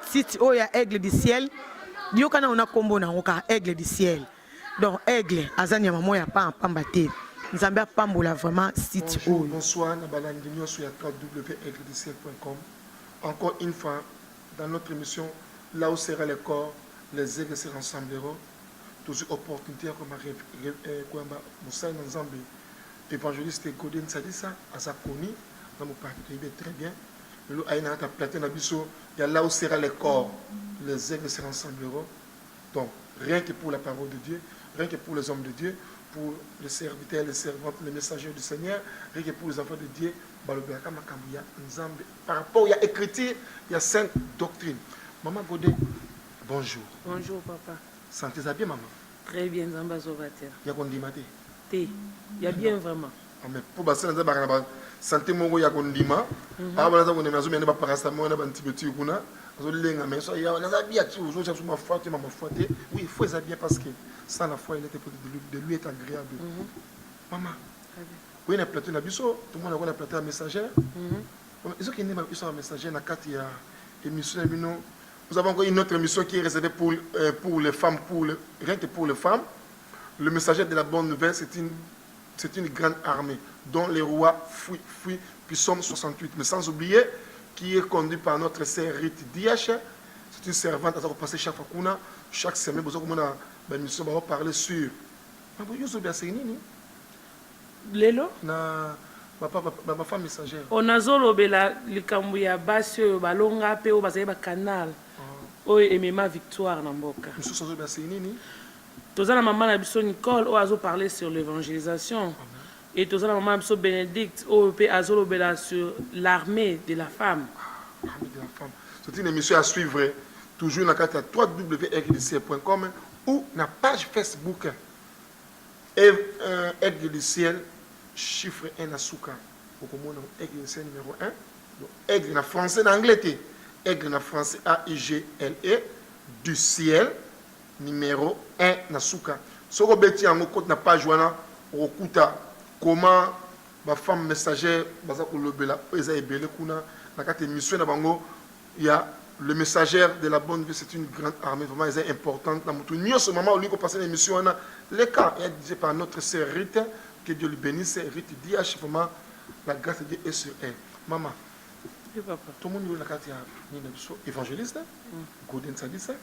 site oya Aigle du ciel diokana ona kombo na ngoka Aigle du ciel donc Aigle azania mamo ya pa pamba te nzambe pambola vraiment site oyo. Bonsoir na balandi nyonso ya www.aiglediciel.com. Encore une fois dans notre émission là où sera le corps les aigles se rassembleront. Toujours opportunité comme kwamba Moussa Nzambe évangéliste Godin Sadissa à sa connue dans mon parti très bien. Le aïna ta plateau na biso il y a là où sera le corps les aigles se rassembleront. Donc rien que pour la parole de Dieu, rien que pour les hommes de Dieu, pour les serviteurs, les servantes, les messagers du Seigneur, rien que pour les enfants de Dieu, par rapport à l'écriture, il y a 5 doctrines. Maman Godin, bonjour. Bonjour papa. Sentez-vous bien maman? Très bien, Zamba Zovater. Il y a qu'on dit maté? Il y a bien vraiment. Mais pour passer dans la santé, il y a qu'on dit ma. Avant ça, on est maison, on est pas paracétamol, on est antibiotique, on a. On a bien tout. Je suis ma foi, tu m'as ma foi. Oui, il faut ça bien parce que sans la foi, il était de lui être agréable. Maman. Oui, on a plateau na biso, tout le monde a plateau messagère. Ils ont qui n'est pas un messager na carte ya émission bino. Nous avons encore une autre émission qui est réservée pour les femmes, rien que pour les femmes. Le messager de la bonne nouvelle, c'est une grande armée dont les rois fuient, puis sommes 68. Mais sans oublier qui est conduit par notre sœur Rite Diach. C'est une servante à passer chaque fois chaque semaine. Nous allons parler sur. Lelo? Ma femme messagère. On a zolobela likambu ya basi oyo balonga pe o bazali ba canal. Oyo emema victoire na mboka. Tozana maman na biso Nicole o azo parler sur l'évangélisation. Et tozana maman biso Bénédicte o pe azolobela sur l'armée de la femme. L'armée de la femme. C'est une émission à suivre toujours na carte www.aiglediciel.com ou na page Facebook Aigle du ciel chiffre 1 à Souka. Pour qu'on Aigle du ciel numéro 1. Aigle en français, en anglais. Aigle en français, A-I-G-L-E, du ciel, numéro 1 à Souka. Ce que vous avez na page wana, okuta comment ma femme messagère, il y a le messagère de la bonne vie, c'est une grande armée, vraiment elle est importante. Dans ce moment où nous passons l'émission, les cas dit par notre sœur Rite, que Dieu lui bénisse, Rite dit à chaque moment, la grâce de Dieu est sur elle. Maman, Oui, papa. tout le monde est là, évangéliste, Godin Sadissa,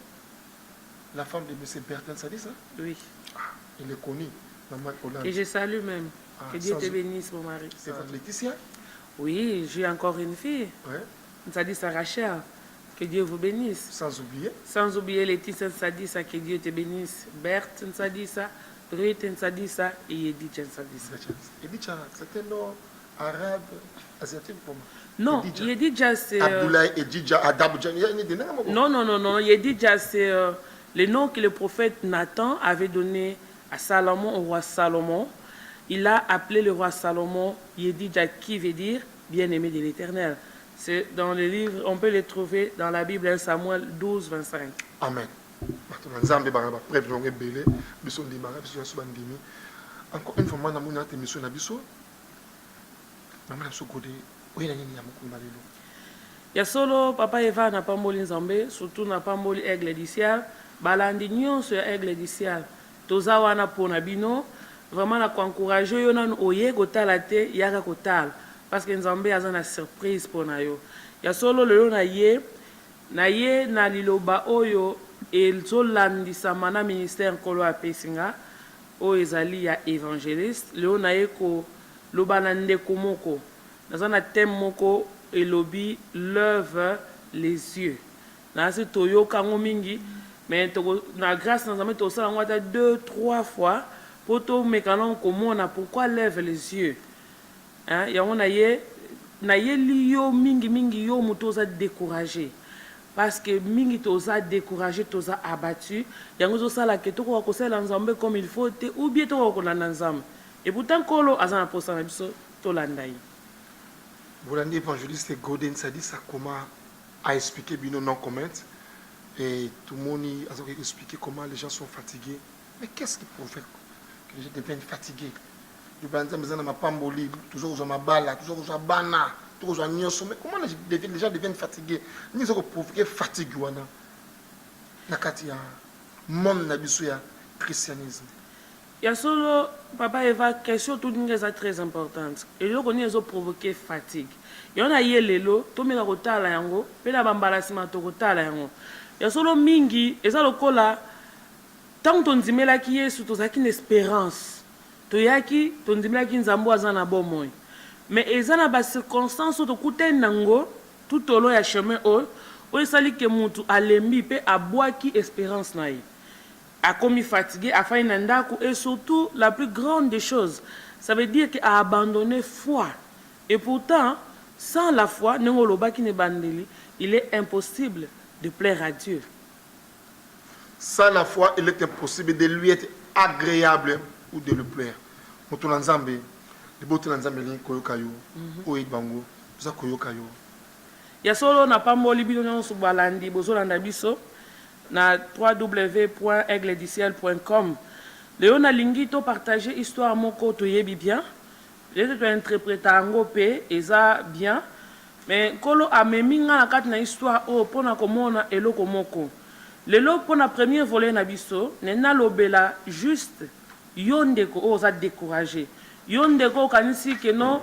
la femme de M. Bertin Sadissa. Oui. Il est connu. Et je salue même. Que Dieu te bénisse, mon mari. C'est votre Laetitia? Oui, j'ai encore une fille. Ouais. Sadissa Rachel. Que Dieu vous bénisse. Sans oublier Laetitia Sadissa, que Dieu te bénisse. Berthe Sadissa, Ruth Sadissa et Edith Sadissa. Edith, c'est un nom arabe, asiatique pour moi. Non, Yedidja c'est... Abdoulaye, Edidja, Adabdja, non, Yedidja c'est le nom que le prophète Nathan avait donné à Salomon, au roi Salomon. Il a appelé le roi Salomon Yedidja, qui veut dire bien-aimé de l'Éternel. C'est dans le livre, on peut le trouver dans la Bible, 1 Samuel 12, 25. Amen. Encore une fois, je ya solo papa Eva na pamboli nzambe surtout na pamboli Aigle du ciel balandi nyonso ya Aigle du ciel toza wana pona bino vraiment na encourager yo nanu oye kotala te yaka kotala parce que nzambe aza na surprise pona yo ya solo lelo na ye na liloba oyo ezolandisama na ministère nkolo apesinga oyo ezali ya évangéliste lelo na ye koloba na ndeko moko naza na thème moko elobi lève les yeux. Na se toyo kango mingi mais na grâce na nzambe tosala ngo ata 2-3 fois pour to mekana komona pourquoi lève les yeux. Hein yango na ye li yo mingi yo muto za découragé parce que mingi toza découragé toza abattu yango zo sala ke to ko kosala nzambe comme il faut te ou bien to ko na nzambe et pourtant kolo azana posa na biso to landai. Vous l'avez évangéliste Godin Sadissa comment a expliqué bien non comment et tout le monde a expliqué comment les gens sont fatigués. Mais qu'est-ce qu'il faut faire que les gens deviennent fatigués? Du banza mezana ma pamboli toujours aux ma bala toujours aux bana tous en nyonso, mais comment les gens deviennent fatigués? Ils ont provoqué fatigue nakati ya monde na biso ya christianisme. Ya solo papa Eva question tout dingue ça très importante. Et yo koni ezo provoquer fatigue. Yona yelelo to meka kotala yango, pe na bambala sima to kotala yango. Ya solo mingi eza lokola tant tondimelaki Yesu tozaki une espérance. Toyaki tondimelaki nzambo azana bomoi. Mais eza na ba circonstances to kutena nango tout au long ya chemin o esali ke mutu alembi pe abwaki espérance na ye. A commis fatigué, a fait un ndako, et surtout, la plus grande des choses, ça veut dire qu'il a abandonné foi. Et pourtant, sans la foi, il est impossible de plaire à Dieu. Sans la foi, il est impossible de lui être agréable ou de le plaire. Motunanzambe, de botunanzambe li koyokayo, oidbango, za koyokayo. Ya solo na pambo libino nyoso balandi bozolanda biso. Na www.aiglediciel.com. Léon Lingito partager histoire moko to yebi bien. Les to interpréter ango pe eza bien. Mais kolo amemi nga na kat na histoire o pona komona eloko moko. Lelo pona premier volet na biso, nena lobela juste yondeko oza décourager. Yondeko kanisi ke no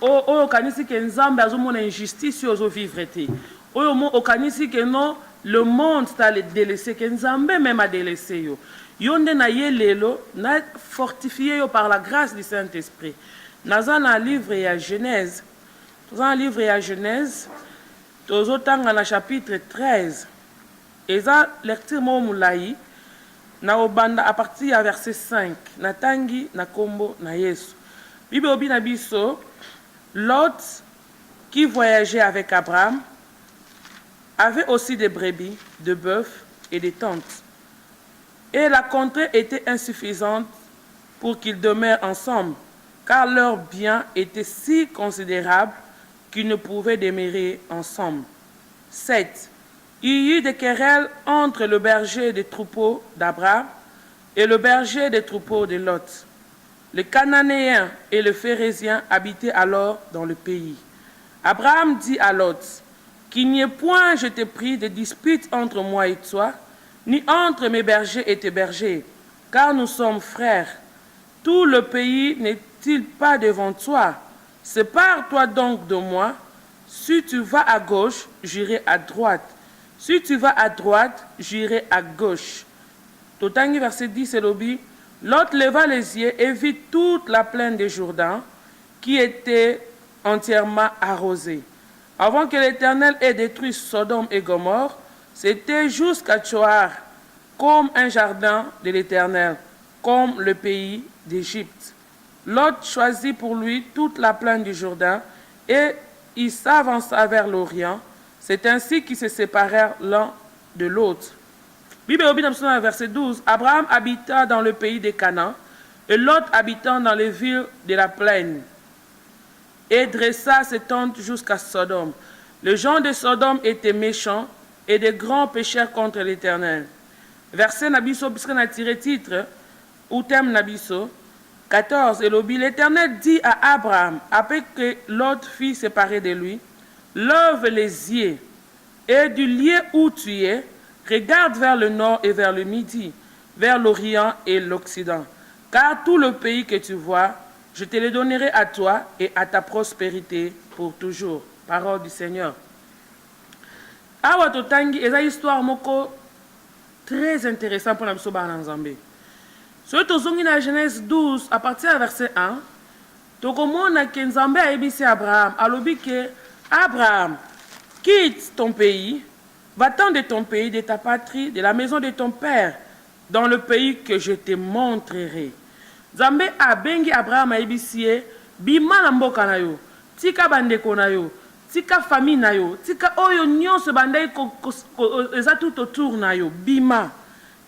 o kanisi ke nzambe azomona injustice ozo vivre te. Oyo mo okanisi ke no le monde t'a délaissé, que Nzambe même a délaissé yo. Yonde na yelelo na fortifié yo par la grâce du Saint-Esprit. Naza na livre ya Genèse. Dans un livre ya Genèse, tozotanga na chapitre 13. Eza lecture mo mulai na obanda à partir ya verset 5. Na tangi na kombo na Yesu. Bible obina biso Lot qui voyageait avec Abraham avait aussi des brebis, de bœufs et des tentes. Et la contrée était insuffisante pour qu'ils demeurent ensemble, car leurs biens étaient si considérables qu'ils ne pouvaient demeurer ensemble. 7. Il y eut des querelles entre le berger des troupeaux d'Abraham et le berger des troupeaux de Lot. Les Cananéens et les Phérésiens habitaient alors dans le pays. Abraham dit à Lot, qu'il n'y ait point, je te prie, de dispute entre moi et toi, ni entre mes bergers et tes bergers, car nous sommes frères. Tout le pays n'est-il pas devant toi? Sépare-toi donc de moi. Si tu vas à gauche, j'irai à droite. Si tu vas à droite, j'irai à gauche. Totangi verset 10 et l'obi. Lot leva les yeux et vit toute la plaine de Jourdain qui était entièrement arrosée. Avant que l'Éternel ait détruit Sodome et Gomorrhe, c'était jusqu'à Tsoar, comme un jardin de l'Éternel, comme le pays d'Égypte. Lot choisit pour lui toute la plaine du Jourdain et il s'avança vers l'Orient. C'est ainsi qu'ils se séparèrent l'un de l'autre. Bible verset 12. Abraham habita dans le pays de Canaan et Lot habitant dans les villes de la plaine. Et dressa ses tentes jusqu'à Sodome. Les gens de Sodome étaient méchants et de grands pécheurs contre l'Éternel. Verset Nabiso, puisqu'on a tiré titre, ou thème Nabiso, 14. Et l'Éternel dit à Abraham, après que Lot fut séparé de lui, lève les yeux et du lieu où tu es, regarde vers le nord et vers le midi, vers l'Orient et l'Occident. Car tout le pays que tu vois, je te le donnerai à toi et à ta prospérité pour toujours. Parole du Seigneur. Awa totangi eza histoire moko très intéressant pour nous soba Nzambe. Sur tozongi na Genèse 12 à partir du verset 1, tokomona que Nzambe a ébissé Abraham, alobi que Abraham, quitte ton pays, va-t'en de ton pays, de ta patrie, de la maison de ton père, dans le pays que je te montrerai. Nzambe abengi Abraham ayibisie bima na mboka na yo, tika bandeko na yo, tika famille na yo, tika oyo nyonso bandai eza tout autour na yo, bima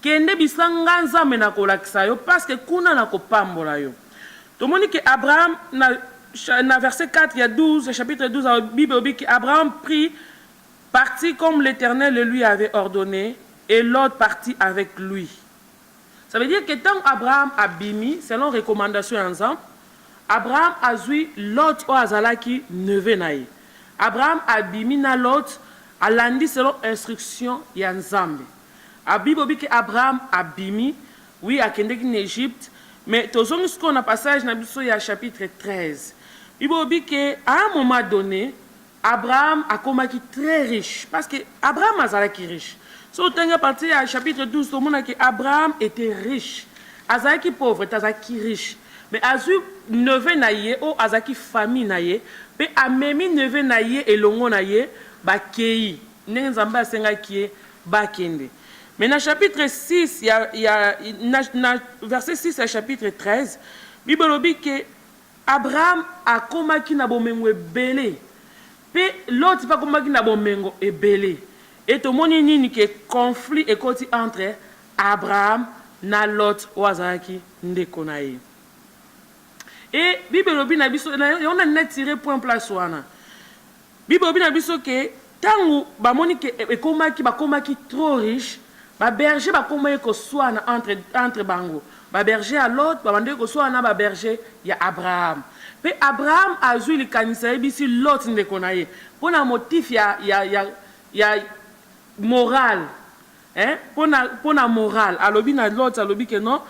kende bisanga Nzambe na kolakisa yo parce que kuna na kopambola yo. Tomoni que Abraham na verset 4 il y a 12 chapitre 12 la Bible dit que Abraham prit parti comme l'Éternel le lui avait ordonné et Lot partit avec lui. Ça veut dire que tant Abraham a bimi, selon recommandation ensemble, Abraham azwi Lot o azalaki neveu na ye. Abraham abimi na Lot alandi selon instruction ya Nzambe. A Bible dit que Abraham abimi, oui, akendeki en Égypte, mais tozongi ce qu'on a passage na biso ya chapitre 13. Bible dit que à un moment donné, Abraham a komaki très riche parce que Abraham azalaki riche. So tanga parti à chapitre 12, tout le monde a que Abraham était riche. Azalaki pauvre, azalaki riche. Mais azu neveu na ye o azalaki famille na ye, pe amemi neveu na ye elongo na ye ba kei. Ndenge Nzambe asengaki ye ba kende. Mais dans chapitre 6, verset 6 à chapitre 13, Bible dit que Abraham a komaki na bomengo ebele. Pe l'autre pas komaki na bomengo ebele. Et tout le monde nini que conflit est entre Abraham na Lot o azalaki ndeko na ye. Et Bible obi na biso on a net tiré point place wana. Bible obi na biso que tangu ba moni que bakomaki trop riche, ba berger bakomaki ko swana entre bango. Ba berger à Lot, ba bande ko swana ba berger ya Abraham. Pe Abraham azui li kanisa bisi Lot ndeko na ye. Pona motif ya moral. Hein? Pona moral. Alobi na Lot alobi que non.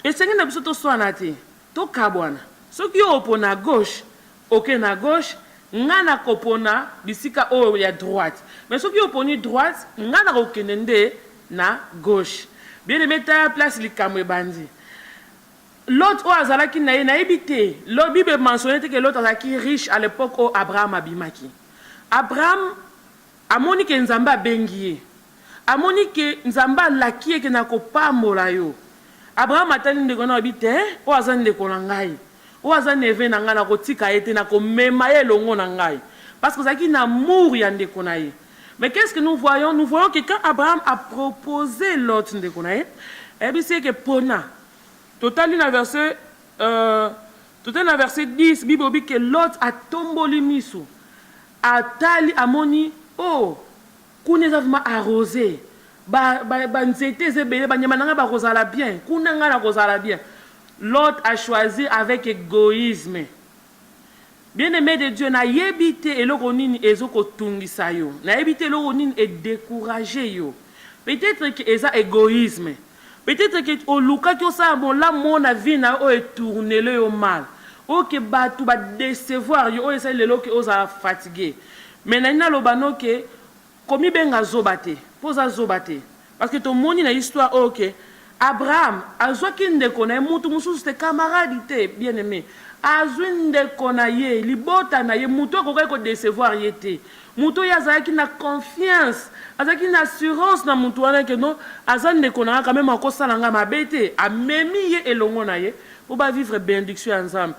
Et c'est na biso to swana te. To kabwana. Soki yo opona gauche, ok na gauche, ngana kopona bisika o ya droite. Mais soki yo oponi droite, ngana kokenende na gauche. Bien aimé ta place likamwe bandi. L'autre o azalaki na ye na ebité. Le Bible mentionne que l'autre azalaki riche à l'époque où Abraham abimaki. Abraham amoni ke Nzamba bengiye. Amoni ke Nzamba lakie ke na kopambola yo. Abraham atali ndeko na bite o azan ndeko na ngai. O azan neve na ngai na kotika ete na komema ye longo na ngai. Parce que zaki na amour ya ndeko na ye. Mais qu'est-ce que nous voyons? Nous voyons que quand Abraham a proposé l'autre ndeko na ye, ebi c'est que pona. Total na verset 10, Bible dit que l'autre a tomboli miso. Atali amoni oh kuneza vraiment arrosé. L'autre a choisi avec égoïsme. Bien-aimé de Dieu, na yebite et l'oronine ezoko tungisa yo. Na yebite l'oronine est découragé yo. Peut-être que eza égoïsme. Peut-être que au luka ki osa bon la mon vie na o est tourné le yo mal. O ke batu ba décevoir yo o esa lelo ke osa fatigué. Mais na ina lobano ke komi benga zobate. Posa zobate. Parce que ton moni na histoire ok. Abraham, azwaki ndeko na mutu mususu c'était camarade bien aimé. Azwi ndeko na ye, libota na ye mutu akokai ko décevoir yete. Mutu ya azaki na confiance, azaki na assurance na mutu wana que non, azan ndeko na quand même akosala nga mabete, amemi ye elongo na ye pour ba vivre bénédiction ensemble.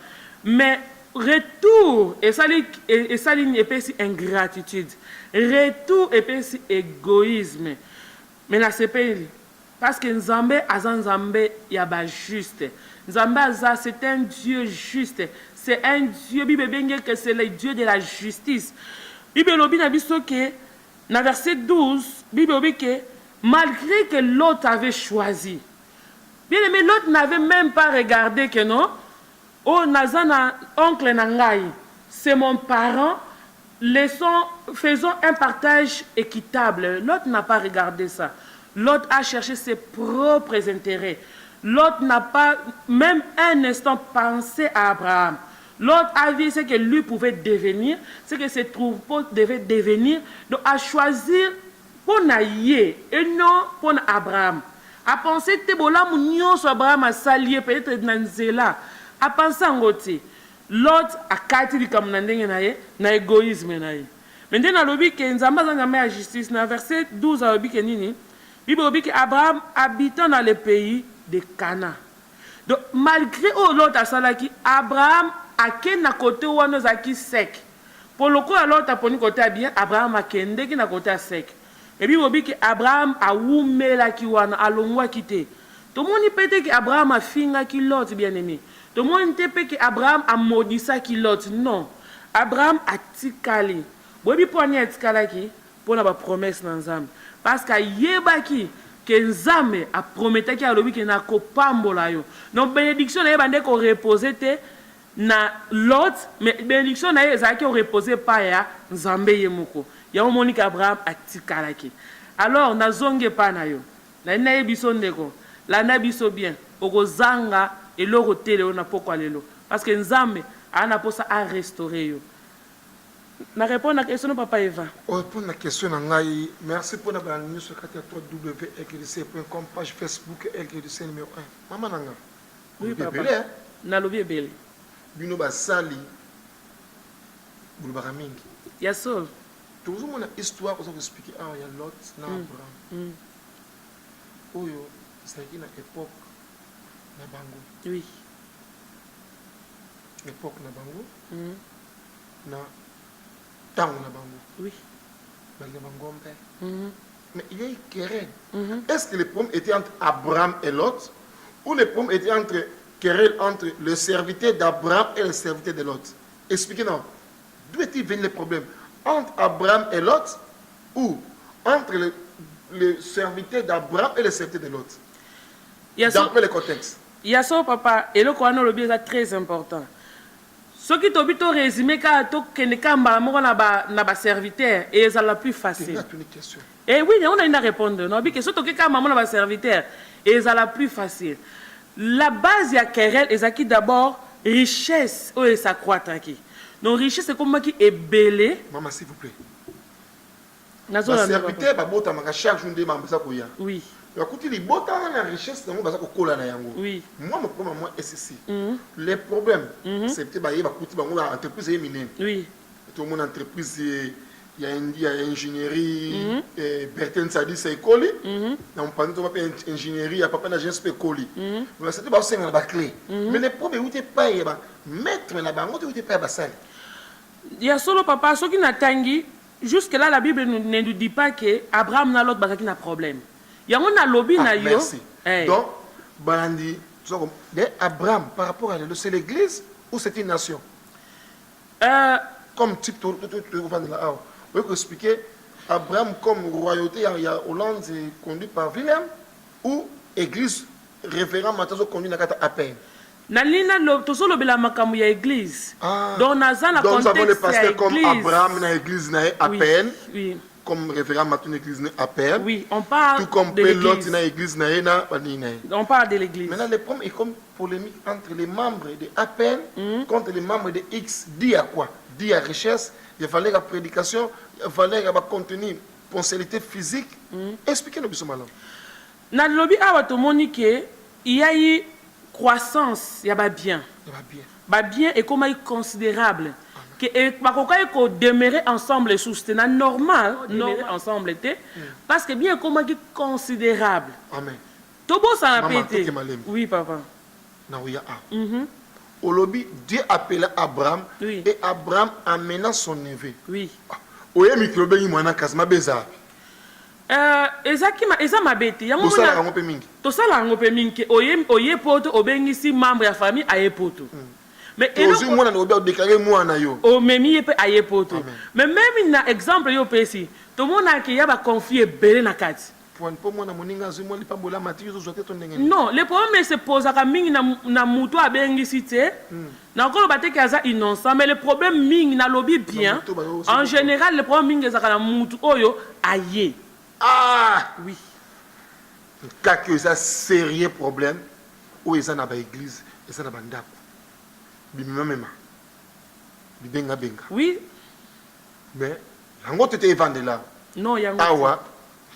Mais retour et ça ligne épais ingratitude. Retour épais égoïsme. Mais là c'est pas parce que Nzambe azan Nzambe ya ba juste. Nzambe aza c'est un Dieu juste. C'est un Dieu Bible bengue que c'est le Dieu de la justice. Bible lobi na biso que na verset 12, Bible lobi que malgré que l'autre avait choisi. Bien aimé, l'autre n'avait même pas regardé que non. Oh nazana oncle nangai, c'est mon parent. Faisons un partage équitable. L'autre n'a pas regardé ça. L'autre a cherché ses propres intérêts. L'autre n'a pas même un instant pensé à Abraham. L'autre a vu ce que lui pouvait devenir, ce que ses troupeaux devaient devenir. Donc a choisir pour Naïe et non pour Abraham. A penser que Tebola Mounion sur Abraham a salié peut-être dans Zéla. A penser en côté. L'autre a kati comme na égoïsme naïe. Maintenant dans le but que Nzamba Nzamba a justice dans verset 12 à que nini. Bible dit qu'Abraham habitant dans le pays de Cana. Donc malgré l'autre a salaki Abraham a ken na côté où on zaki sec. Pour le coup l'autre a poni côté bien Abraham a kende ki na côté sec. Et Bible dit que Abraham a oumela ki wana alongwa kité. Tout le monde peut-être que Abraham a finga ki l'autre bien aimé. Tout le monde peut que Abraham a maudissa ki l'autre. Non. Abraham a tikali. Bobi poni a tikala ki pour la promesse dans Nzambe. Parce que yebaki que Nzambe a prometté qu'il a lobi que na kopambola yo. Donc bénédiction na yebande ko reposer te na Lot, mais bénédiction na ezaki reposer pa ya Nzambe ye moko. Ya omoni ka Abraham atikalaki. Alors na zonge pa na yo. Na ina biso ndeko. La na biso bien. Okozanga eloko tele ona pokwa lelo. Parce que Nzambe ana posa a restaurer yo. Na répondre à la question papa Eva. On répond à la question nangai. Merci pour la news sur www.lgdc.com page Facebook LGDC numéro 1. Maman nanga. Oui papa. Belé. Na lobi belé. Bino basali. Bulbara mingi. Ya sol. Toujours mon histoire pour expliquer ah il y a Lot na Abraham. Oyo c'est une époque na bango. Oui. Époque na bango. Na temps na bango. Oui. Mais il y a une querelle. Est-ce que le problème était entre Abraham et Lot ou le problème était entre querelle entre le serviteur d'Abraham et le serviteur de Lot? Expliquez-nous. D'où est-il venu le problème? Entre Abraham et Lot ou entre le serviteur d'Abraham et le serviteur de Lot? Dans quel contexte? Il y a ça, papa, et le Coran le est très important. Ce qui t'a plutôt résumé, car tu n'es qu'un serviteur, et c'est la plus facile. Et oui, on a une réponse. Non, parce que ce qui est un serviteur, et c'est la plus facile. La base de la querelle est d'abord richesse, ou ça croît. Donc, richesse, c'est comme qui est belle. Maman, s'il vous plaît. Le serviteur, chaque jour, oui. La richesse, oui. Moi, mon problème, moi, c'est ceci. Les problèmes, c'est que l'entreprise est minée. Oui. Tout le monde entreprise, il y a ingénierie, Bertin Sadi, c'est école. On parle de ingénierie, il y a pas d'agence école. C'est pas ça, la clé. Mais les problèmes, où tu pas mettre la banque, où tu pas salle. Il y a solo papa, ce qui n'a tangi, jusque-là, la Bible ne nous dit pas que Abraham n'a l'autre qui n'a problème. Il y a un lobby na yo. Donc, Balandi, Abraham, par rapport à lui, c'est l'église ou c'est une nation? Comme type, tu peux expliquer Abraham comme royauté, il y a Hollande conduit par Willem ou église référent maintenant conduit à peine. Nalina to solo bela makamu ya église. Donc naza na contexte. Donc nous avons le pasteur comme Abraham na église na à peine. Oui. Comme référent maintenant église à peine. Oui, on parle tout comme de l'église. Na église na on parle de l'église. Maintenant le problème est comme polémique entre les membres de APN contre les membres de X. Dit à quoi? Dit à richesse, il fallait la prédication, il fallait la contenu, fonctionnalité physique. Expliquez-nous bien malin. Dans le lobby à Watomonique, il y a eu croissance, il y a bien. Bien et comment il est considérable. Que et demeurer ensemble soutenir normal, ensemble était parce que bien comment il est considérable. Amen. Tout beau ça a pété. Oui papa. Au lobby, Dieu appela Abraham et Abraham amena son neveu. Oui. Oye microbe yi mwana kasma beza. Eza mabeti ya mona tosala ngope mingi. Tosala ngope mingi oye poto obengisi membre ya famille aye poto. Mais tozi mwana no déclarer mwana yo. O memi yepe aye poto. Mais même na exemple yo pesi, to mona ke ya ba confier belé na kati. Non, le problème se pose à mingi na muto abengisi te. Na ko ba te kaza innocent, mais le problème mingi na lobby bien. En général, le problème mingi za na muto oyo aye. Ah oui. Quand que ça sérieux problème où ils en a ba église, ils en a ba ndako. Bimima mema. Bibenga benga. Oui. Mais yango te vendre là. Non, yango. Awa,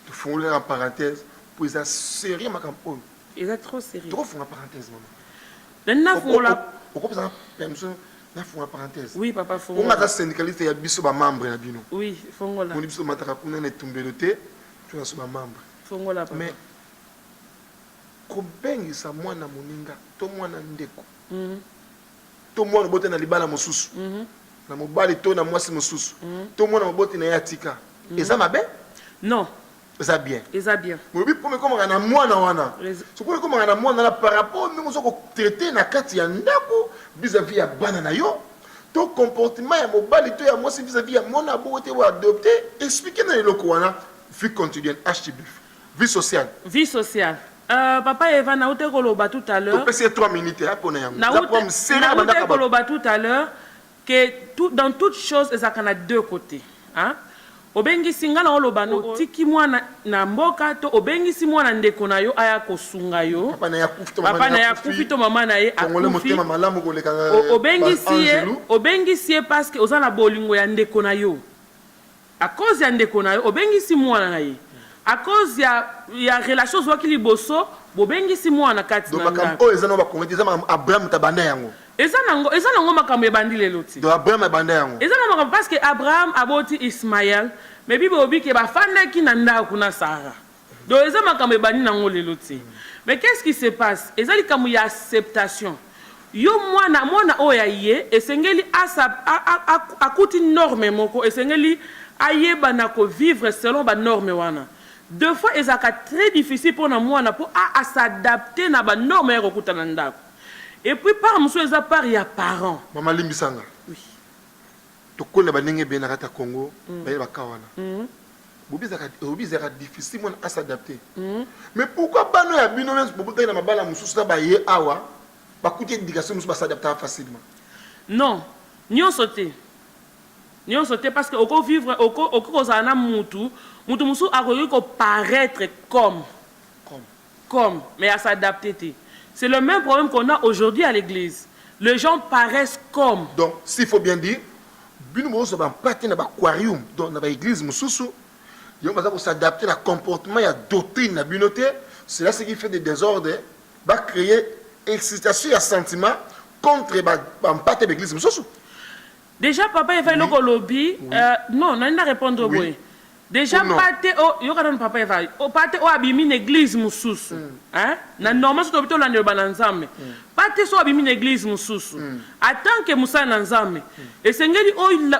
tu fais en parenthèse pour ça sérieux ma campagne. Il est trop sérieux. Trop font en parenthèse maman. Maintenant faut la pourquoi ça permission na font en parenthèse. Oui papa faut. On a syndicaliste ya biso ba membre na bino. Oui, fongola. On biso mataka kuna na tumbeloté. Tu as ba membre. Fongola papa. Mais kobengisa mwana moninga to mwana ndeko. To mwana bote na libala mosusu. Na mobali to na mwasi mosusu. To mwana bote na yatika. Eza mabe? Non. Eza bien. Eza bien. Mobi pome comme na mwana wana. Soko comme na mwana na par rapport même soko traiter na kati ya ndako vis-à-vis ya bana na yo. To comportement ya mobali to ya mwasi vis-à-vis ya mwana bote wa adopter, expliquer na eloko wana vie quotidienne HTB. Vie sociale. Vie sociale. Papa Eva na ute koloba tout à l'heure. Tu peux 3 minutes pour nous. Na ute koloba tout à l'heure que dans toute chose ça a deux côtés. Hein? Obengi singa na oloba no tiki mwana na mboka to obengi si mwana ndeko na yo aya kosunga yo. Papa na ya kufi to mama na ye akufi. Obengi si parce que ozana bolingo ya ndeko na yo. À cause ya ndeko na yo obengi si mwana na ye. À cause ya relation zo ki liboso bobengi si mwana kati na nga. Donc eza no ba konveti eza Abraham tabanda yango. Eza nango makambo ebandi lelo ti. Donc Abraham abanda yango. Eza nango makambo parce que Abraham aboti Ismaël mais bibo obi ke ba fanda ki na ndako kuna Sarah. Donc eza makambo ebandi nango lelo ti. Mais qu'est-ce qui se passe? Eza likamu ya acceptation. Yo mwana oya ye esengeli akuti norme moko esengeli ayeba na ko vivre selon ba norme wana. Deux fois ezaka très difficile pour na mwana pour s'adapter na ba norme ya kokuta na ndako. Et puis par monsieur eza par ya parents. Mama Limbisanga. Oui. To kona ba ndenge be na kata Congo, ba yeba kawana. Bobi zaka difficile mon à s'adapter. Mais pourquoi pas no ya bino men bobuka na mabala mususu ba ye awa ba kuti éducation mususu ba s'adapter facilement. Non, nyon sauté parce que oko vivre oko kozana mutu musu akoki ko paraître comme mais à s'adapter. C'est le même problème qu'on a aujourd'hui à l'église. Les gens paraissent comme. Donc s'il faut bien dire bino mo so ba parti na ba aquarium donc na ba église mususu yo ba ko s'adapter na comportement ya doctrine na binoté, c'est là ce qui fait des désordres va créer excitation et sentiment contre ba parti de l'église mususu. Déjà, papa, il va le lobby. Non, non, il n'a répondre. Oui. Déjà, pate, il y a papa, il va. Pate, il abîme une église, moussous. Hein? Normalement, c'est plutôt l'année bananzame. Pate, so abîme une église, moussous. Attends que Moussa nanzame. Et c'est ngeli,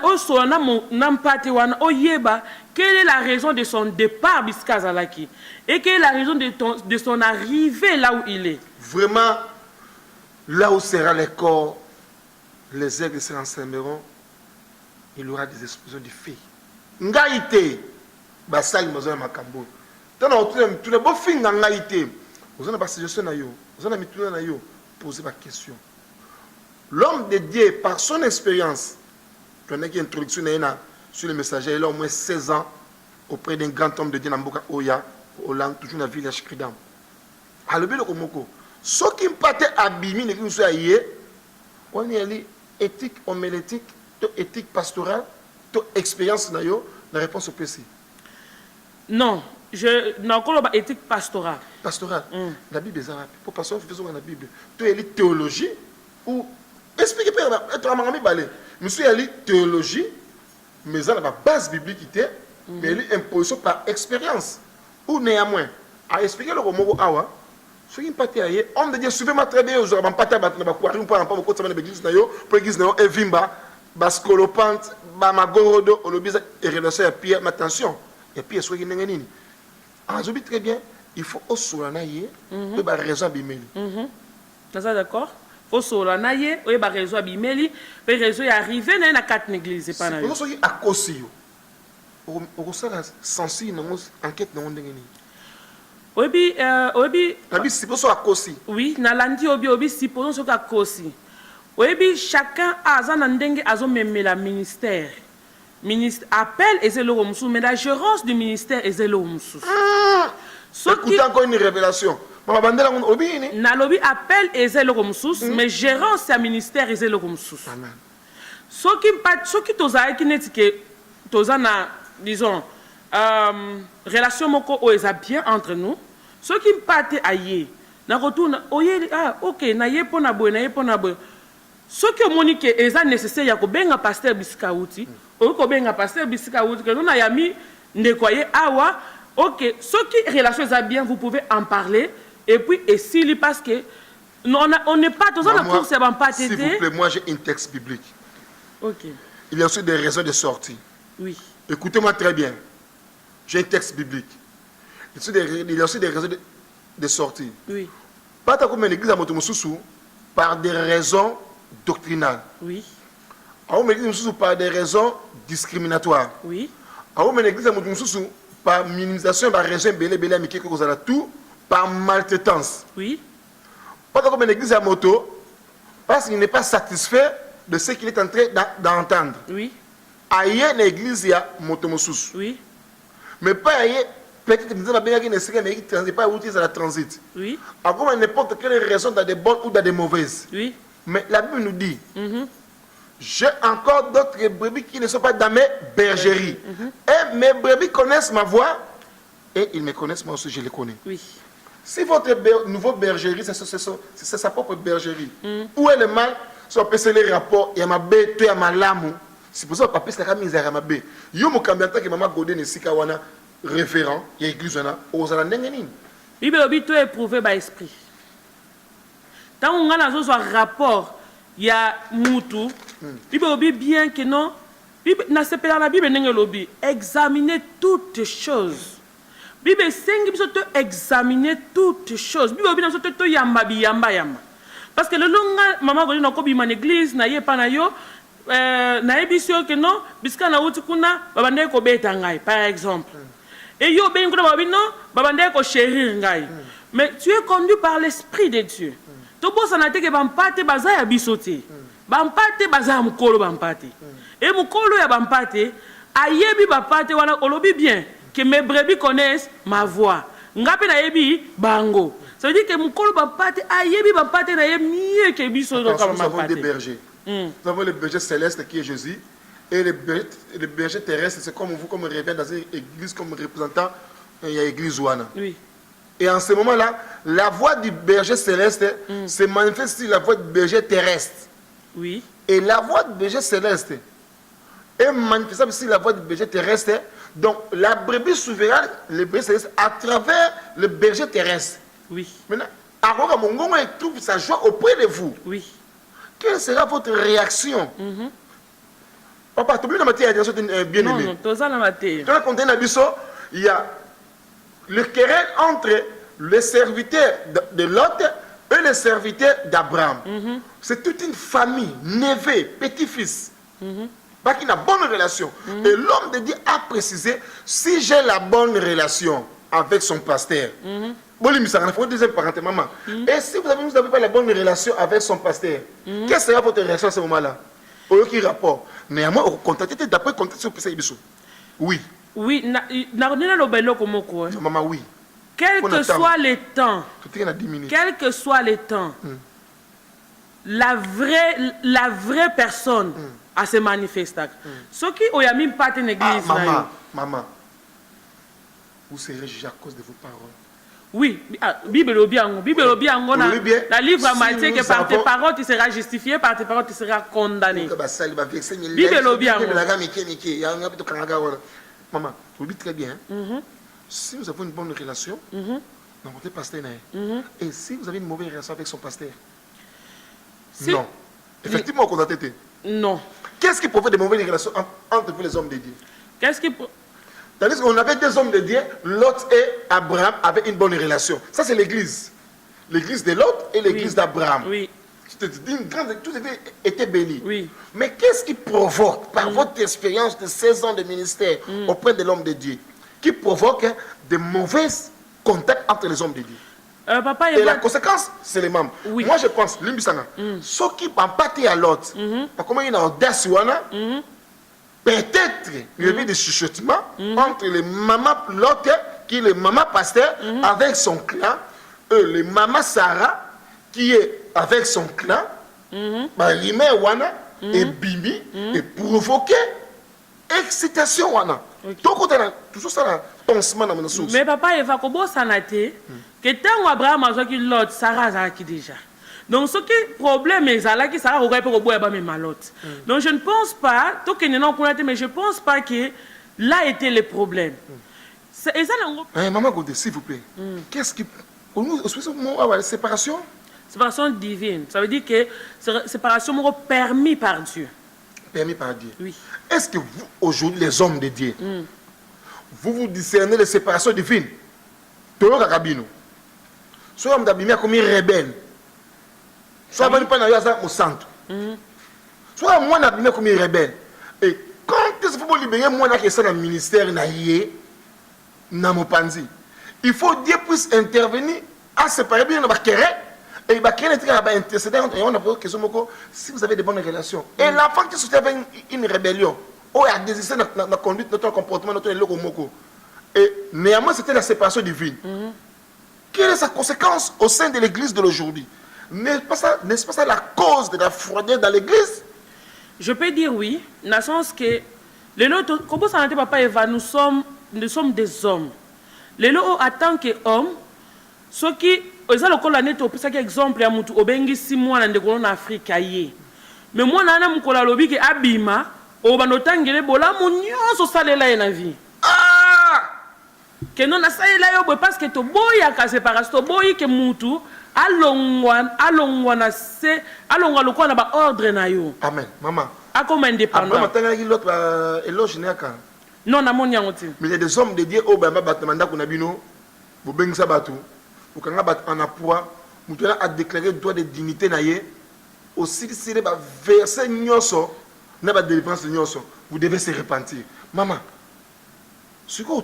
oh, so nam pate wana, oh yeba, quelle est la raison de son départ, Biskazalaki? Et quelle est la raison de son arrivée là où il est? Vraiment, là où sera le corps, les aigles se renfermeront, il y aura des explosions de feu. Ngaïté, basal maison makambo. Tant tous les beaux films ngaïté. Vous en avez passé je na yo, vous en avez mis na yo, posez ma question. L'homme de Dieu par son expérience, tu as une introduction sur le messager, il a au moins 16 ans auprès d'un grand homme de Dieu Namboka Oya, Hollande, toujours dans la ville de Shkridam. Alors bien le komoko, ce qui me partait abîmé, ne nous soit hier, on y allait éthique homilétique, éthique pastorale, expérience na yo, la réponse au PC. Non, je n'ai encore pas éthique pastorale. Pastorale. La Bible est arabe. Pour pasteur, faisons la Bible. Tu es théologie ou expliquez pas tu as mamie balé. Monsieur ali théologie, mais ça la base biblique était, mais elle est imposée par expérience. Ou néanmoins, à expliquer le mot awa. Ce qui me ailleurs, homme de Dieu, suivez-moi très bien, vous avez un patin à battre, pour l'église, pour l'église, et vimba, bascolopante, bamagorodo, olobisa, et relation à Pierre, mais attention, et Pierre, soyez n'engagez. En Zobi, très bien, il faut aussi l'anayer, et bah raison bimeli. C'est ça d'accord? Il faut l'anayer, et bah raison bimeli, et raison est arrivé dans la quatre église, c'est pas na. Vous soyez à cause au sera sensible dans enquête dans n'engagez. Obi. Si vous à cause. Oui, nalandi obi si pour nous à cause. Obi chacun a zanandenge azo même la ministère. Ministre appelle et c'est le romsou, mais la gérance du ministère est le romsou. Écoutez encore une révélation. Maman bandela on obi ni. Na lobi appelle et c'est le romsou, mais gérance du ministère est le romsou. Amen. Ce qui toza qui n'est que toza na disons relation moko o eza bien entre nous. Ce qui me pate aye, na retourne oye ok na ye pona boy na ye pona boy. Ce que monique eza nécessaire ya ko benga pasteur Bisikauti, o ko benga pasteur Bisikauti que nous na yami ndekoye awa. Ok, ce qui relation eza bien, vous pouvez en parler et puis et s'il parce que on n'est pas tous en pour se pas s'il vous plaît, moi j'ai un texte biblique. Ok. Il y a aussi des raisons de sortie. Oui. Écoutez-moi très bien. J'ai un texte biblique. Il y a aussi des raisons de sortie. Oui. Pas comme une église à Motomosusu par des raisons doctrinales. Oui. Une église par des raisons discriminatoires. Oui. Une église à Motomosusu par minimisation par raison belé belé mais quelque chose à tout par maltraitance. Oui. Pas comme une église à moto, parce qu'il n'est pas satisfait de ce qu'il est en train d'entendre. Oui. Ailleurs, l'église, il y a motomosous. Oui. Mais pas ailleurs, peut-être que nous avons bien mais qui ne pas utiliser la transit. Oui. Encore n'importe quelle raison, dans des bonnes ou dans des mauvaises. Oui. Mais la Bible nous dit, j'ai encore d'autres brebis qui ne sont pas dans mes bergeries. Et mes brebis connaissent ma voix, et ils me connaissent, moi aussi je les connais. Oui. Si votre nouveau bergerie, c'est sa propre bergerie, où est le mal, si on peut se les rapports, il y a ma bête, il y a ma lame. C'est pour ça que papa, c'est la misère à ma bête. Il y a mon camion que maman Godin et Sikawana, référent, il y a l'église, aux Alandengénines. Il veut tout éprouver par esprit. Tant qu'on a un rapport, il y a Moutou, il veut bien que non, dans la Bible, il examiner toutes choses. Bible 5 biso examiner toutes choses. Bible bien to yamba. Parce que le long maman goli nako bima église na ye pa na yo na ebisio que non biska na uti kuna babande ko beta ngai par exemple. Et yo ben kuna babino babande ko chérir ngai. Mais tu es conduit par l'esprit de Dieu. To bosa na te ke bampate baza ya bisote. Bampate baza mukolo bampate. Et mukolo ya bampate ayebi bapate wana olobi bien. Que mes brebis connaissent ma voix. Ngapi na yebi bango. Ça veut dire que mukolo bapate ayebi bapate na yebi mieux que biso do kama Nous avons bapate. des bergers. Nous avons le berger céleste qui est Jésus. Et le berger terrestre, c'est comme vous, comme revient dans une église, comme représentant, il y a l'église Ouana. Oui. Et en ce moment-là, la voix du berger céleste se manifeste sur la voix du berger terrestre. Oui. Et la voix du berger céleste est manifestable sur la voix du berger terrestre. Donc, la brebis souveraine, le berger céleste, à travers le berger terrestre. Oui. Maintenant, Aroka Mongongo trouve sa joie auprès de vous. Oui. Quelle sera votre réaction? Papa, tu oublies de mettre bien Non, aimé. non, tout ça dans ma tête. Dans le contenu d'Abisso, il y a le querelle entre les serviteurs de Lot et les serviteurs d'Abraham. C'est toute une famille, neveu, petit-fils, qui a une bonne relation. Et l'homme de Dieu a précisé, si j'ai la bonne relation avec son pasteur, deuxième parenthèse, maman. Et si vous n'avez pas la bonne relation avec son pasteur, quelle sera votre réaction à ce moment-là? Aucun rapport. Néanmoins, on contacte d'après le contexte sur oui. Oui, Maman, oui. Quel que soit le temps, quel que soit le temps, la vraie personne a se manifesté. Ce qui a mis pas une église. Maman, vous serez jugé à cause de vos paroles. Oui, Bible obiango, la livre à Matthieu que par tes paroles tu seras justifié, par tes paroles tu seras condamné. Bible obiango. Maman, tu oublies très bien. Si nous avons une bonne relation, dans votre pasteur, et si vous avez une mauvaise relation avec son pasteur, non. Effectivement, on a été. Non. Qu'est-ce qui provoque de mauvaises relations entre vous les hommes de Dieu? Qu'est-ce qui... Tandis qu'on avait deux hommes de Dieu, Lot et Abraham avaient une bonne relation. Ça, c'est l'église. L'église de Lot et l'église d'Abraham. Oui. Tout était béni. Oui. Mais qu'est-ce qui provoque, par votre expérience de 16 ans de ministère auprès de l'homme de Dieu, qui provoque de mauvais contacts entre les hommes de Dieu? Papa, et la conséquence, c'est les membres. Oui. Moi, je pense, ceux qui n'ont pas été à l'autre, comment il y a une audace, peut-être il y a eu des chuchotements entre les mamans l'autre, qui est le maman pasteur, avec son clan, et le maman Sarah, qui est avec son clan, Rimé Wana, et Bibi, et provoquer excitation Wana. Toujours ça, pensement dans mon source. Mais papa, il va comment ça n'a été que tant Abraham a joué l'autre, Sarah a qui déjà. Donc ce qui est problème est là qui Sarah aurait pu reboire mes malotes. Donc je ne pense pas, tout que nous n'avons mais je pense pas que là était le problème. Et ça maman Godé, s'il vous plaît, qu'est-ce qui nous la séparation? Séparation divine. Ça veut dire que séparation permis par Dieu. Permis par Dieu. Oui. Est-ce que vous, aujourd'hui, les hommes de Dieu, vous discernez les séparations divines? Toro Kakabino. Soit homme d'abîmer comme rebelle. Soit pas dans le centre. Soit moi d'abîmer comme rebelle. Et quand est-ce que vous libérer moi qui est dans le ministère, dans mon panzi, il faut Dieu puisse intervenir à séparer bien nos querelles. Et il va créer un intercédent. Et on a posé question si vous avez de bonnes relations. Et l'enfant qui soutient avec une rébellion, ou a désisté de notre conduite, notre comportement, notre moko. Et néanmoins, c'était la séparation divine. Quelle est sa conséquence au sein de l'église de l'aujourd'hui? N'est-ce pas ça la cause de la froideur dans l'église? Je peux dire oui, dans le sens que, comme ça n'a papa Eva, nous sommes des hommes. Les lots, en tant qu'hommes, ceux qui, ils ont le col net au plus exemple, à Moutou, au Bengi 6 mois dans des colons Afrique. Mais moi, je suis un lobby qui abima, au Banotangele, Bola, mon yon, ça là dans la vie. Que non, ça est là, parce que tu boy à séparation, tu boy que Moutou, alongwan le quoi na ba ordre na yo. Amen, maman. A comme indépendant. Après, maintenant, il y a l'autre éloge néaka. Non, na mon yangote. Mais il y a des hommes de Dieu au Bama Batmanda Kunabino, Bobengsa Batu, ou quand on en appoint, nous a déclaré droit de dignité naïe, aussi si les verset nyoso, n'a pas de délivrance nyoso, vous devez se repentir. Maman, ce que vous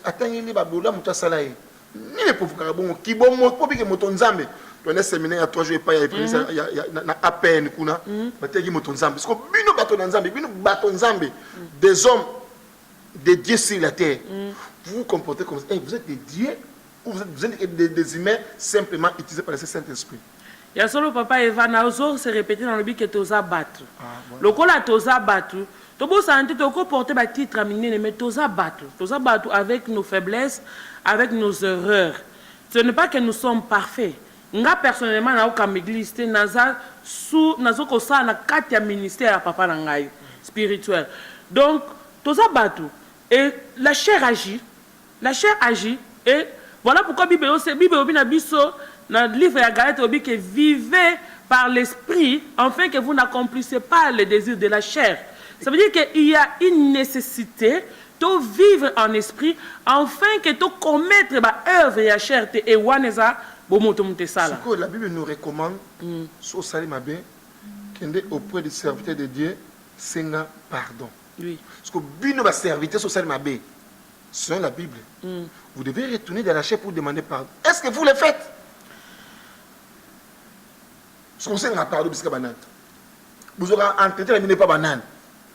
atteignez les baboula, mouta salaye. Ni les pauvres carabons qui bon mot pour que moton zambe. Tu as un séminaire à 3 jours et pas il y a à peine kuna. Mais tu as moton zambe. Parce que bino baton zambe, des hommes de Dieu sur la terre. Vous vous comportez comme ça. Vous êtes des dieux ou vous êtes des humains simplement utilisés par le Saint-Esprit. Il y a solo papa Eva Naozo se répéter dans le but que tu as battu. Le col à tu as battu. Tu as santé, tu as porté un titre à miner, mais tu as battu. Tu as battu avec nos faiblesses, avec nos erreurs. Ce n'est pas que nous sommes parfaits. Moi, personnellement, dans la église, sous le ministère papa spirituel. Donc, tu as battu. Et la chair agit. La chair agit. Et voilà pourquoi la Bible dans le livre de Galate, que vivez par l'esprit, afin que vous n'accomplissez pas les désirs de la chair. Ça veut dire qu'il y a une nécessité de vivre en esprit, afin que tu commettes l'œuvre et la chair et waneza bomotomte sala. Ce que la Bible nous recommande, sur Salimabé, auprès des serviteurs de Dieu, c'est un pardon. Oui. Parce que bino va serviteur sur Salimabé, selon la Bible, vous devez retourner dans la chair pour demander pardon. Est-ce que vous le faites? Ce qu'on sait, on a pardon, parce que banane. Vous aurez entêté, mais n'est pas banane.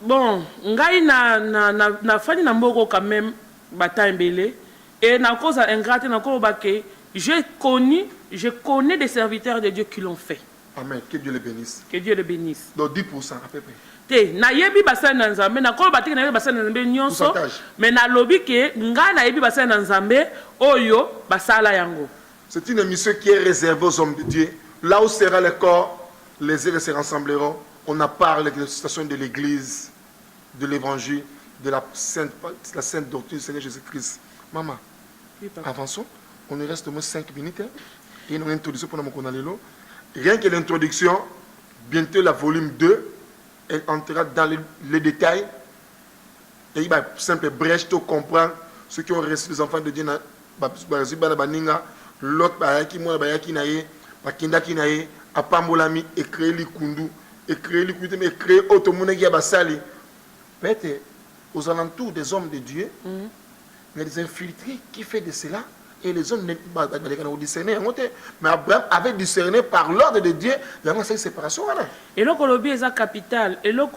Bon, ngai na fani na mboko quand même bataille belé et na cause ingrate na ko baké je connais des serviteurs de Dieu qui l'ont fait. Amen. Que Dieu les bénisse. Que Dieu les bénisse. Donc 10% à peu près. Te na yebi basana nzambe na ko batiki na yebi basana nzambe nyonso mais na lobi ke nga na yebi basana nzambe oyo basala yango. C'est une émission qui est réservée aux hommes de Dieu. Là où sera le corps, les ailes se rassembleront. On a parlé de la situation de l'Église, de l'Évangile, de la sainte doctrine du Seigneur Jésus-Christ. Maman, oui, avançons. On nous reste au moins 5 minutes. Et une introduction pour nous. Rien que l'introduction, bientôt la volume 2, elle entrera dans les détails. Et il va simple brèche pour comprendre ceux qui ont reçu les enfants de Dieu. L'autre, qui a pambolami et créé l'Ikundu. Et créer l'équité, mais créer autre monde qui a basali. Peut-être aux alentours des hommes de Dieu, il y a des infiltrés qui font de cela. Et les hommes ne discerné. Mais Abraham avait discerné par l'ordre de Dieu, il y a une séparation. Et là, le lobby est la capitale. Et là,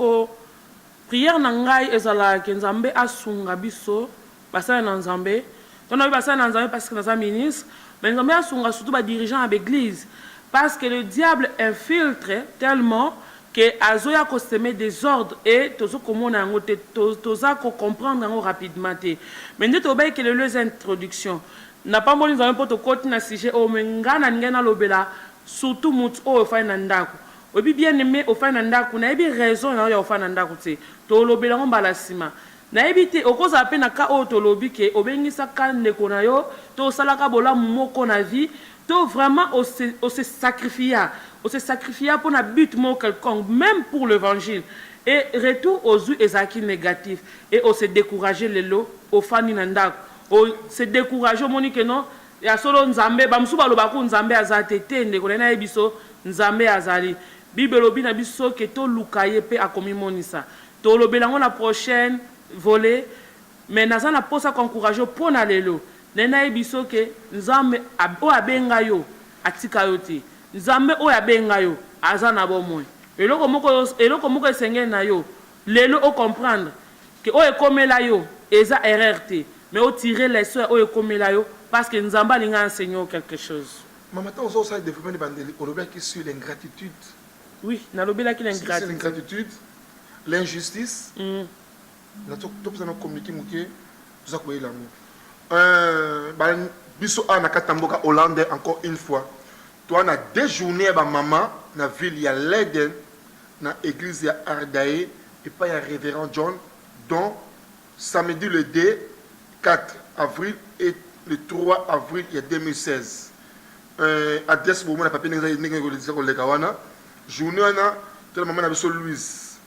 prière nangai est la Kenzambe asunga biso, basala nanzambe. On a eu basala nanzambe parce que nous sommes ministres, mais nous avons asunga surtout les dirigeants de l'église. Parce que le diable infiltre tellement que azoya ko semer des ordres et tozo komona ngo te toza ko comprendre ngo rapidement te. Mais ndito bay que les introductions n'a pas moni nzambe poto koti na sujet o mengana ngena lobela surtout mutu o fa na ndako. Obi bien aimé o fa na ndako na ebi raison na yo fa na ndako te. To lobela ngo balasima. Na ebi te okoza pe na ka o to lobi ke obengisa ka ndeko na yo to salaka bola moko na vie. Donc vraiment, on se sacrifie pour un but quelconque, même pour l'évangile. Et retour aux yeux et négatifs. Et on se décourage les lots, au fani nandak. On se décourage au monique non. Il y a solo nzambe, bamsuba lobaku nzambe azatete, ndekolena ebiso nzambe azali. Bible lobi na biso ke to lukaye pe akomi monisa. To lobelango la prochaine volée, mais nazana posa encourager pour na lelo. nena ebiso ke nzambe o abenga yo atika yo te nzambe o abenga yo aza na bomoi eloko moko esengeli na yo lelo o comprendre que o ekomela yo eza erreur te mais o tirer les soins o ekomela yo parce que nzambe alinga enseigner quelque chose. Maman, tu as aussi le développement de bandeli. On revient sur l'ingratitude. Oui, nalobelaki C'est l'ingratitude. l'ingratitude, l'injustice. Nous avons communiqué, tout ça, quoi, l'amour. Biso a na katamboka Hollande encore une fois. Toi, on a déjeuné avec maman dans la ville, il y a l'Eden, dans l'église de Ardae, et pas il y a révérend John, dont samedi le 4 avril et le 3 avril, il y a 2016. Adresse pour moi, la papier n'est pas journée, tout le moment, on a Louise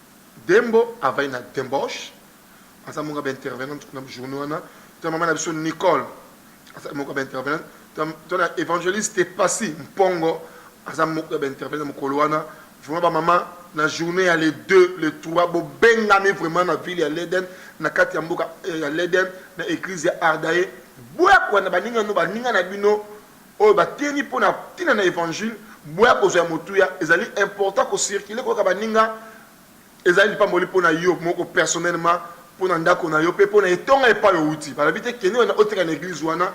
Dembo, avant il y a Demboche, à ça, on a intervenant, tout le journée, tout le moment, on a Nicole, à ça, on a intervenant, tout le évangéliste est passé, Mpongo, à ça, on a intervenant, Mokoloana, vraiment, maman, la journée, il y a les 2, les 3, bon, ben, vraiment, dans la ville, il y a l'Eden, dans la Katiamboka, il y a l'Eden, dans l'église, il y a Ardae, bois, quoi, na baninga, no, baninga, na bino, oh, bah, tiens, pour na, tiens, na évangile, bois, pour ça, motouya, ils allaient important qu'on circule, quoi, baninga, ils allaient pas mourir pour na yo, moi, personnellement, pour na ndako na yo, pour na etonga et pas le outil. Par la vite, qu'il y a une autre église, ouana,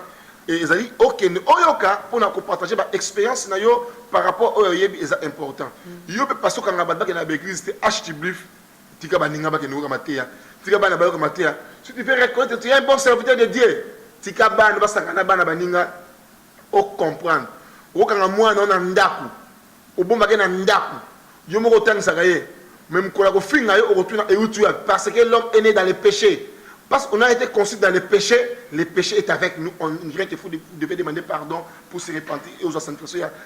et ils allaient, ok, oyoka, pour na partager ma expérience na yo, par rapport au yebi, c'est important. Yo, parce que quand on a battu dans l'église, c'était acheté-blif, tika baninga, ba, keno, kamatea, tika bana, ba, kamatea. Si tu veux reconnaître, tu es un bon serviteur de Dieu. Tika bana, ba, sakana, bana, baninga, o comprendre okanga mwana na ndaku obomba ke na ndaku yo moko tangisa ye même kola ko finga yo okotuna eutu parce que l'homme est né dans le péché parce qu'on a été conçu dans le péché est avec nous on dirait qu'il faut devait demander pardon pour se repentir et aux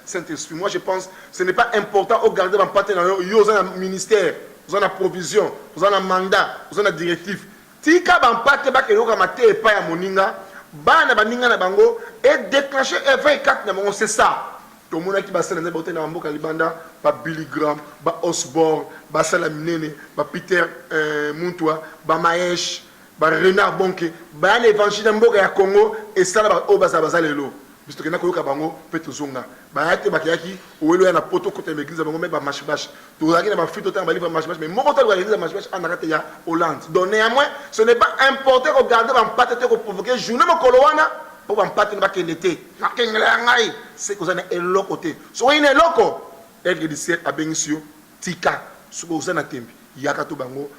Saint-Esprit. Moi je pense ce n'est pas important au garder en partenaire yo za ministère za na provision za na mandat za na directif tika ban pate ba ke yo ka mate pa ya moninga bana baninga na bango et déclencher F24 na bango c'est ça to mona ki basala na bote na mboka libanda ba Billy Graham ba Osborne ba Salaminene ba Peter Muntwa ba Maesh ba Renard Bonke ba l'évangile na mboka ya Congo et ça ba obaza bazalelo bisto kena koyoka bango pe tozonga ba yate ba kiaki owelo ya na poto côté l'église bango me ba mashbash to zaki na ba fito ta ba livre mashbash mais moko ta ba l'église mashbash en arrêté ya Hollande donc néanmoins ce n'est pas important de regarder ba mpate te ko provoquer journée mokolo wana po ba mpate na ba kenete na kengela ngai c'est que ça na eloko te so ine eloko aigle du ciel a benissio tika so ko za na tembi yaka to bango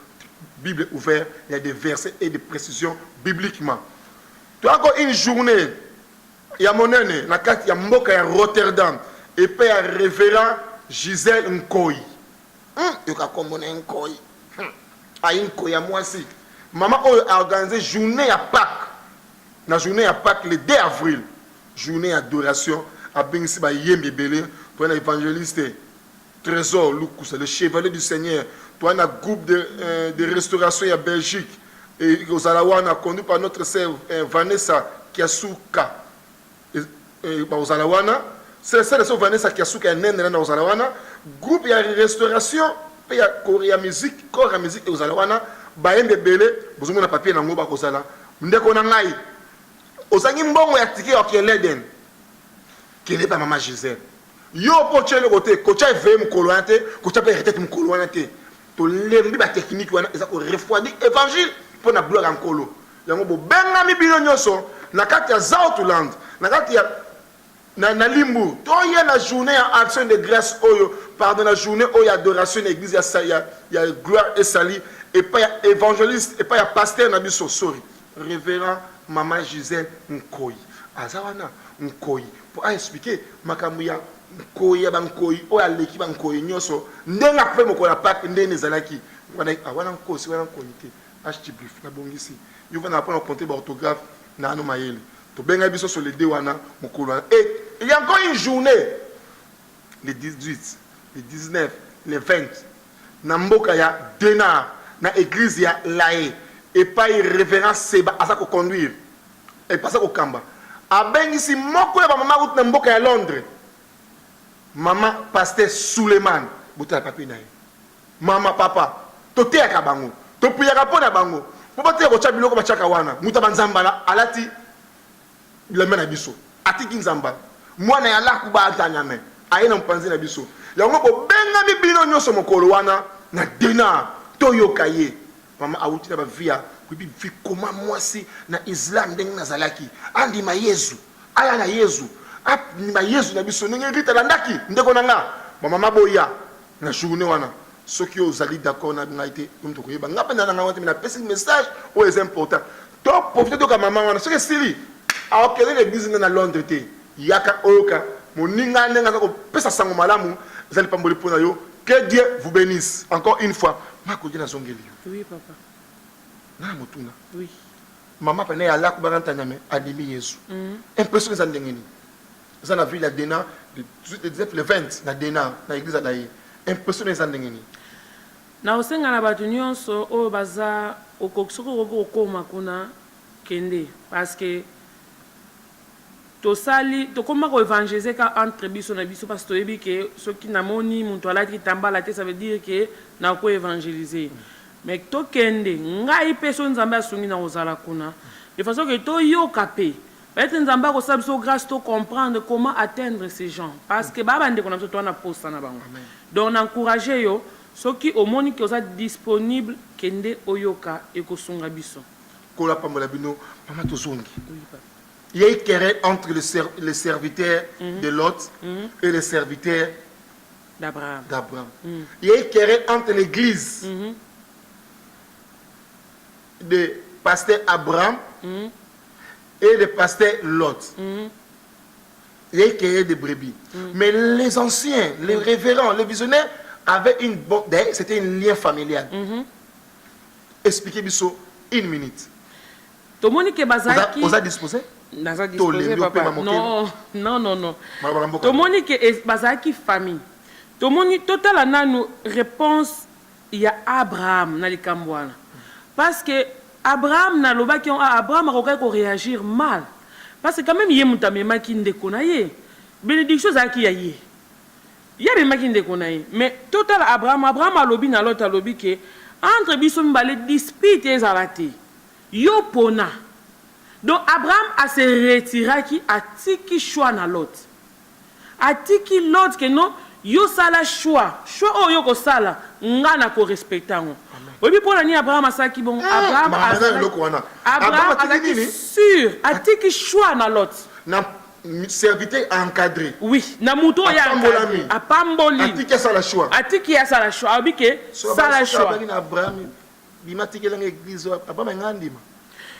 Bible ouverte il y a des versets et des précisions bibliquement tu as encore une journée il y a mon aîné, na kati ya mboka ya Rotterdam et puis ya révérend Gisèle Nkoyi. Il y a comme mon Nkoyi. A Nkoyi à moi aussi. Maman a organisé journée à Pâques. La journée à Pâques le 2 avril. Journée d'adoration à Bengisi ba Yembe Belé, toi un évangéliste Trésor Lukusa, le chevalier du Seigneur. Toi un groupe de restauration à Belgique et aux Alawana conduit par notre sœur Vanessa Kiasuka. Aux Alawana, c'est ça, les Vanessa Kiasuka et Nene dans aux Alawana, groupe de restauration, il y a Korea musique, Korea musique et aux Alawana, Baembe Belé, vous avez un papier dans le monde aux Ala. Ndeko nangai, aux Animbongo et Tiki au Kieleden, qui n'est pas maman Gisèle. Yo pour le côté, Kocha veut me coloner, Kocha peut arrêter me coloner. To lembi ba technique wana eza ko refroidir évangile pour na gloire en colo. Yango bo benga mi bino nyoso na kati ya Zoutland, na kati ya na limbu to ya na journée en action de grâce oyo pardon la journée oyo adoration église ya gloire et sali et pas ya évangéliste et pas ya pasteur na biso sorry révérend maman Gisèle Nkoyi azawana Nkoyi pour expliquer makambo ya Nkoyi ba Nkoyi oyo aleki ba Nkoyi nyoso ndenga pe moko la Pâques ndene zalaki wana awana Nkoyi wana Nkoyi acheter brief na bongisi yo va na prendre compter ba orthographe na ano mayele to benga biso sur les deux wana mokolo et il y a encore une journée le 18 le 19 le 20 na mboka ya Denar na église ya Lae et pas révérend Seba asa ko conduire et pas ça ko kamba abengisi moko ya ba mama route na mboka ya Londres maman pasteur Suleiman buta papi na ye mama papa to te ya bango to puya ka pona bango po ba te ko cha biloko ba chaka wana muta banzambala alati bilamba na biso atiki nzamba mwana ya laku ba atanyame aye na mpanzi na biso yango bobenga bibino nyonso mokolo wana na dena toyoka ye mama awuti na bavia kubi vikoma mwasi na islam ndenge nazalaki andima yezu aya na yezu andima yezu na biso ndenge rita landaki ndeko nanga mama boya na journée wana soki ozali d'accord na ngai te mtu koyeba ngapa na nanga na pesi message o est important to profiter to ka mama wana soki sili a okele l'église na Londres te yaka oka moninga ndenga ko pesa sango malamu zali pamboli pona yo que Dieu vous bénisse encore une fois mako dina zongeli Oui papa. na motuna Oui. mama pene ya laku baranta nyame adimi Yesu impression za ndengeni za na ville ya Dena le 20 na Dena na église na ye impression za ndengeni Na osenga na bato nyonso oyo baza okokisoko okoma kuna kende parce que tosali tokoma ko évangéliser ka entre biso na biso parce que toyebi ke soki namoni muntu alati tambala te ça veut dire que na ko évangéliser mais to kende ngai peso nzambe asungi na ozala kuna de façon que to yoka pe peut-être nzambe ko sabi so grâce to comprendre comment atteindre ces gens parce que baba ndeko na to na posta na bango donc encourager yo soki omoni ke oza disponible kende oyoka ekosunga biso kola pambola bino mama tozongi oui papa. il y a une querelle entre les serviteurs de Lot et les serviteurs d'Abraham. Il y a une querelle entre l'église de pasteur Abraham et le pasteur Lot. Il y a une querelle de brebis. Mais les anciens, les révérends, les visionnaires avaient une bonne... C'était un lien familial. Expliquez-moi une minute. Vous avez disposé? Naza disposé papa. Non, non, non, non. Tomoni ke bazaki famille. Tomoni total nanu réponse il y a Abraham na likambwana. Parce que Abraham na lobaki Abraham akoka ko réagir mal. Parce que quand même yé mutamema ki ndeko na ye. Bénédiction zaki ya ye. Ya be maki ndeko na ye. Mais total Abraham alobi na l'autre alobi ke entre biso mbale dispute ezalati. Yo pona. Donc Abraham a se retiré qui a tiki choix na l'autre. A tiki l'autre que non, yo sala choix. Choix oh yo ko sala, ngana ko respectango. Oui pour la ni Abraham a ça qui bon Abraham a dit sûr, a tiki choix na l'autre. Na serviteur encadré. Oui, na muto ya encadré. A pamboli. A tiki sala choix. A tiki sala choix. Abike sala choix. Abraham bima tiki la église papa ngandima.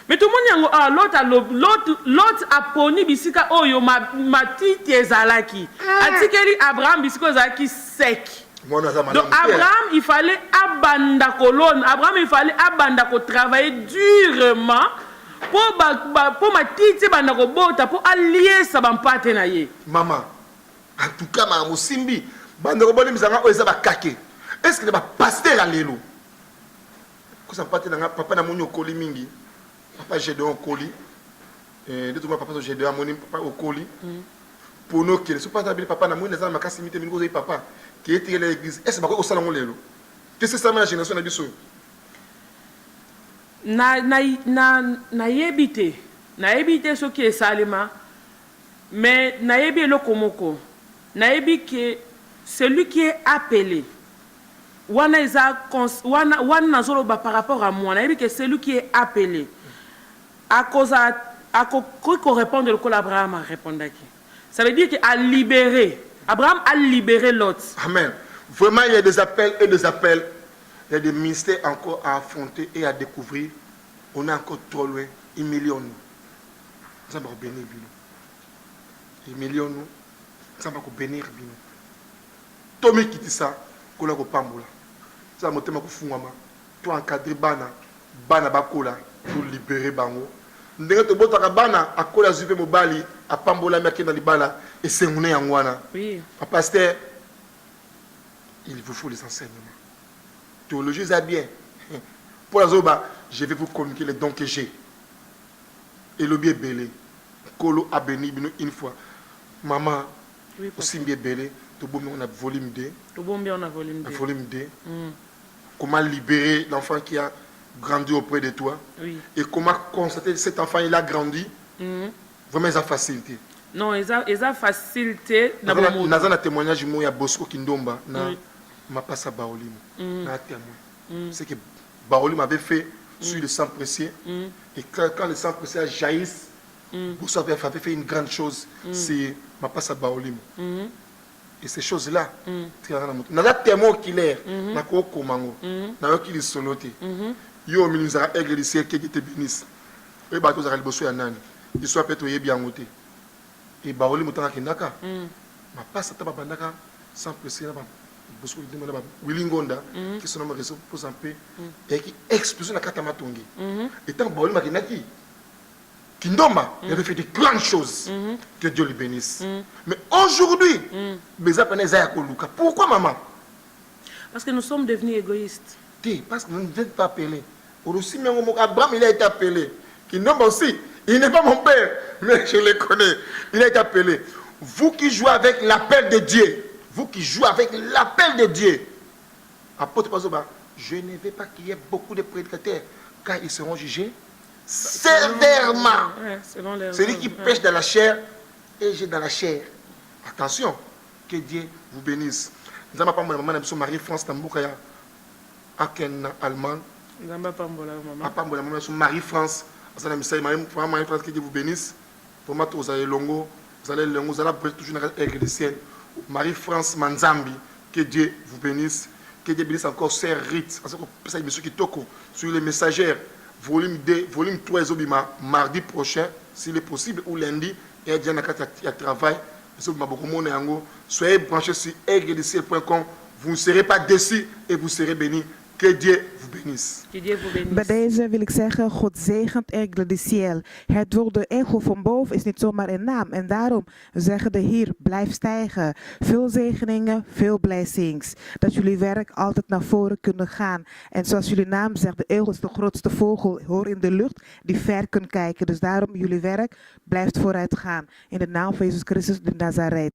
Mais tout le monde l'autre a poni bisika oyo matiti ezalaki. Atikeli Abraham bisika ezalaki sec. Donc Abraham il fallait abanda colonne. Abraham il fallait abanda ko travailler durement pour matiti banda ko bota pour allier sa bampate na ye. Maman, en tout cas ma musimbi banda ko boli mizanga oyo ba kake. Est-ce que ba pasteur à lelo? Ko sa pate na papa na munyo koli mingi. Papa j'ai deux au colis. Et deux papa j'ai deux à mon papa au colis. Pour nous qui ne sont pas habillés papa na mon les hommes makasi mité mingo papa qui était à l'église. Est-ce que au salon lelo? Qu'est-ce que ça la génération na biso? Na yebite ce qui est salima. Mais na yebi le komoko. Na yebi que celui qui est appelé wana nazolo par rapport à moi. Na yebi que celui qui est appelé à cause qu'on répond de l'école Abraham a répondu. Ça veut dire qu'à libérer. Abraham a libéré l'autre. Amen. Vraiment, il y a des appels et des appels. Il y a des mystères encore à affronter et à découvrir. On est encore trop loin. Ils millions nous. Nous allons bénir. Ils millions nous. Nous allons bénir. Tommy qui dit ça, qu'on a pambola. Ça m'a dit que toi encadrer bana bakola pour libérer bango. Ndenge to botaka bana akola zupe mobali apambola maki na libala et sengune yangwana. Oui. Pasteur, il vous faut les enseignements. Théologie ça bien. Pour la zoba, je vais vous communiquer les dons que j'ai. Et le bien belé. Kolo a béni une fois. Maman, oui, aussi bien belé. Tout bon on a volume 2. Tout bon bien on a volume 2. Volume 2. Comment libérer l'enfant qui a grandi auprès de toi. Oui. Et comment constater que cet enfant il a grandi. Vraiment, ils ont facilité. Non, ils ont facilité. Naza na témoignage mo ya Bosco Kindomba na Mapasa Baolim na témoin. C'est que Baolim avait fait sur le sang précieux et quand le sang précieux jaillisse, Bosco avait fait une grande chose, c'est Mapasa Baolim. Et ces choses-là, naza témoin oculaire na ko komango na yo ki soloté. Yo minuzara aigle du ciel qui te bénisse. Et bato za liboso ya nani. Il soit peut-être yebi angoté. Et Baolim mutanga kindaka. Ma passe à Tabandaka sans presser là-bas. Bosco Kindomba Willingonda qui sont nommés réseau pour en paix et qui explose la Katamatongi. Et tant Baolim Makinaki Kindomba, il avait fait de grandes choses. Que Dieu le bénisse. Mais aujourd'hui, pourquoi maman? Parce que nous sommes devenus égoïstes. Parce que nous ne sommes pas appelés. Aussi, Abraham, il a été appelé. Kindomba aussi, il n'est pas mon père, mais je le connais. Il a été appelé. Vous qui jouez avec l'appel de Dieu, vous qui jouez avec l'appel de Dieu, apôtre Pazoba, je ne veux pas qu'il y ait beaucoup de prédicateurs, car ils seront jugés sévèrement. Celui qui pêche dans la chair et j'ai dans la chair. Attention, que Dieu vous bénisse. Nous avons pas maman Marie-France Tamboukaya, Aken allemand. Nous avons pas maman Marie-France. Marie-France, que Dieu vous bénisse. Pour moi, vous allez longo, vous allez toujours dans l'aigle du ciel. Marie-France Manzambi, que Dieu vous bénisse. Que Dieu bénisse encore Sœur Rite. C'est un monsieur qui toque sur les messagères. Volume 2, volume 3, mardi prochain, s'il est possible, ou lundi, et il y a travail. Soyez branchés sur aigledeciel.com. Vous ne serez pas déçus et vous serez bénis. Que Dieu vous bénisse. Bij deze wil ik zeggen, God zegent Aigle du Ciel. Het woord de ego van boven is niet zomaar een naam. En daarom zeggen de Heer, blijf stijgen. Veel zegeningen, veel blessings. Dat jullie werk altijd naar voren kunnen gaan. En zoals jullie naam zegt, de eagle is de grootste vogel, hoor in de lucht, die ver kunt kijken. Dus daarom, jullie werk blijft vooruit gaan. In de naam van Jezus Christus de Nazareth.